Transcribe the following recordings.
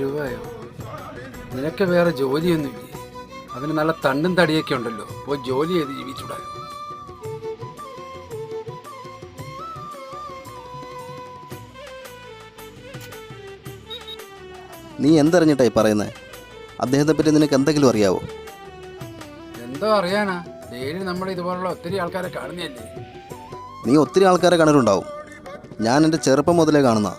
രൂപയോ? നിനക്ക് വേറെ ജോലിയൊന്നുമില്ലേ? അതിന് നല്ല തണ്ടും തടിയൊക്കെ ഉണ്ടല്ലോ, പോയി ജോലി ചെയ്ത് ജീവിച്ചൂടായോ? നീ എന്തറിഞ്ഞിട്ടായി പറയുന്നത്? അദ്ദേഹത്തെ പറ്റി നിനക്ക് എന്തെങ്കിലും അറിയാവോ? എന്തോ അറിയാനാ, ഡെയിലി നമ്മുടെ ഇതുപോലുള്ള ഒത്തിരി ആൾക്കാരെ കാണുന്നതല്ലേ. നീ ഒത്തിരി ആൾക്കാരെ കണ്ടിട്ടുണ്ടാവും. ഞാൻ എൻ്റെ ചെറുപ്പം മുതലേ കാണുന്ന.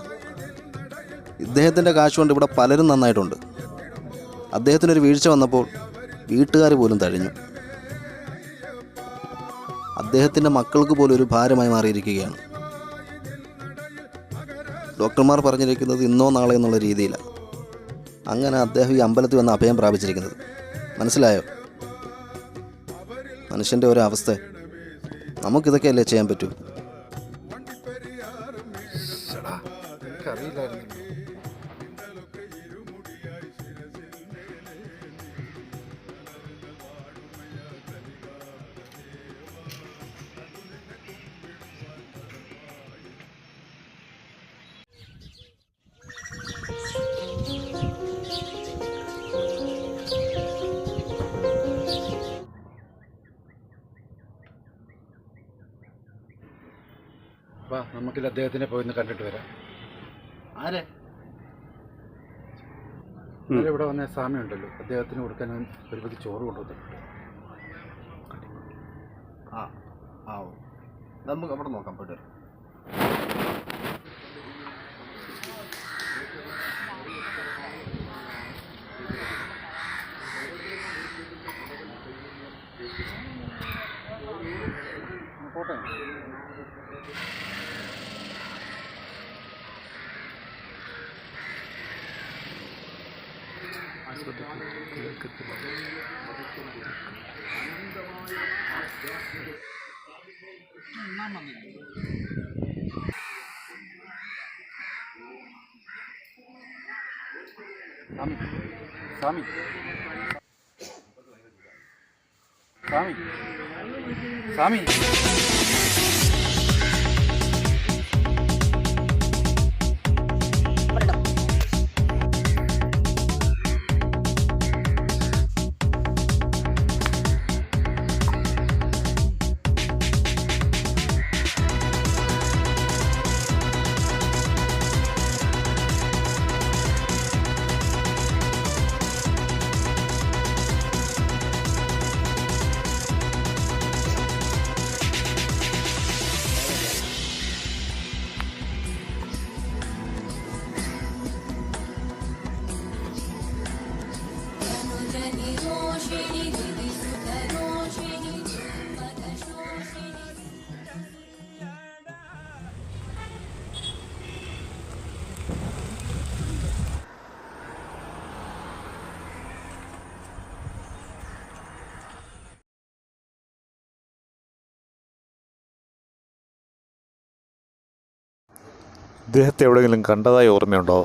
ഇദ്ദേഹത്തിൻ്റെ കാശ് കൊണ്ട് ഇവിടെ പലരും നന്നായിട്ടുണ്ട്. അദ്ദേഹത്തിനൊരു വീഴ്ച വന്നപ്പോൾ വീട്ടുകാർ പോലും തഴഞ്ഞു. അദ്ദേഹത്തിൻ്റെ മക്കൾക്ക് പോലും ഒരു ഭാരമായി മാറിയിരിക്കുകയാണ്. ഡോക്ടർമാർ പറഞ്ഞിരിക്കുന്നത് ഇന്നോ നാളെ എന്നുള്ള രീതിയിലാണ്. അങ്ങനെ അദ്ദേഹം ഈ അമ്പലത്തിൽ വന്ന് അഭയം പ്രാപിച്ചിരിക്കുന്നത്. മനസ്സിലായോ? മനുഷ്യൻ്റെ ഒരു അവസ്ഥ. നമുക്കിതൊക്കെയല്ലേ ചെയ്യാൻ പറ്റൂ. വാ, നമുക്കിത് അദ്ദേഹത്തിനെ പോയി ഒന്ന് കണ്ടിട്ട് വരാം. ആരെ? ഇവിടെ വന്ന സ്വാമി ഉണ്ടല്ലോ, അദ്ദേഹത്തിന് കൊടുക്കാൻ ഒരു പതി ചോറ് കൊണ്ടുവന്നിട്ടുണ്ട്. നമുക്ക് അവിടെ നോക്കാം, പോയിട്ട് വരാം. പോട്ടെ. സ്വാമി, സ്വാമി, സ്വാമി, സ്വാമി. ഇദ്ദേഹത്തെ എവിടെയെങ്കിലും കണ്ടതായി ഓർമ്മയുണ്ടോ?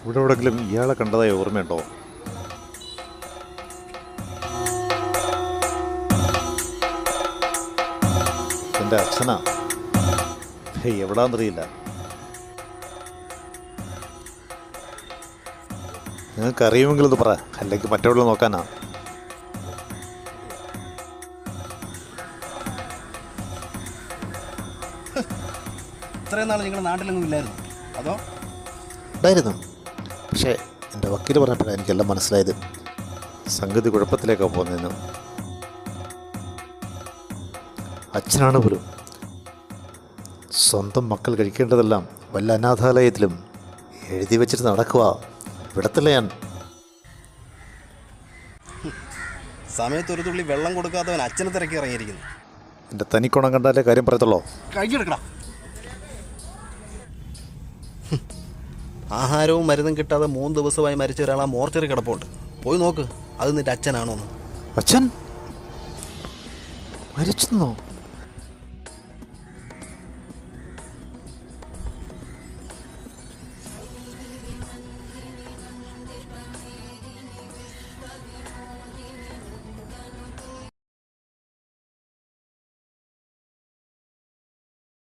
ഇവിടെ എവിടെയെങ്കിലും ഇയാളെ കണ്ടതായി ഓർമ്മയുണ്ടോ? എൻ്റെ അച്ഛനാ. എവിടാന്നറിയില്ല. നിങ്ങൾക്കറിയുമെങ്കിൽ ഇത് പറ, അല്ലെങ്കിൽ മറ്റെവിടെ നോക്കാനാ. ഇത്രയും നാൾ നിങ്ങളുടെ നാട്ടിലെങ്ങും ഇല്ലായിരുന്നു അതോ? ഉണ്ടായിരുന്നു. പക്ഷേ എൻ്റെ വക്കീൽ പറഞ്ഞപ്പോഴാണ് എനിക്കെല്ലാം മനസ്സിലായത്. സംഗതി കുഴപ്പത്തിലേക്കാണ് പോകുന്നതെന്ന്. അച്ഛനാണ് പോലും. സ്വന്തം മക്കൾ കഴിക്കേണ്ടതെല്ലാം വല്ല അനാഥാലയത്തിലും എഴുതി വെച്ചിട്ട് നടക്കുക. വിടത്തില്ല ഞാൻ. സമയത്ത് ഒരു തുള്ളി വെള്ളം കൊടുക്കാത്തവൻ അച്ഛനെ തിരക്കി ഇറങ്ങിയിരിക്കുന്നു. എൻ്റെ തനിക്കുണം കണ്ടാലേ കാര്യം പറയത്തുള്ളൂ. കഴിഞ്ഞെടുക്കടാ. ആഹാരവും മരുന്നും കിട്ടാതെ 3 ദിവസമായി മരിച്ച ഒരാൾ ആ മോർച്ചറി കിടപ്പുണ്ട്. പോയി നോക്ക്, അത് നിന്റെ അച്ഛനാണോന്ന്. അച്ഛൻ മരിച്ചെന്നോ?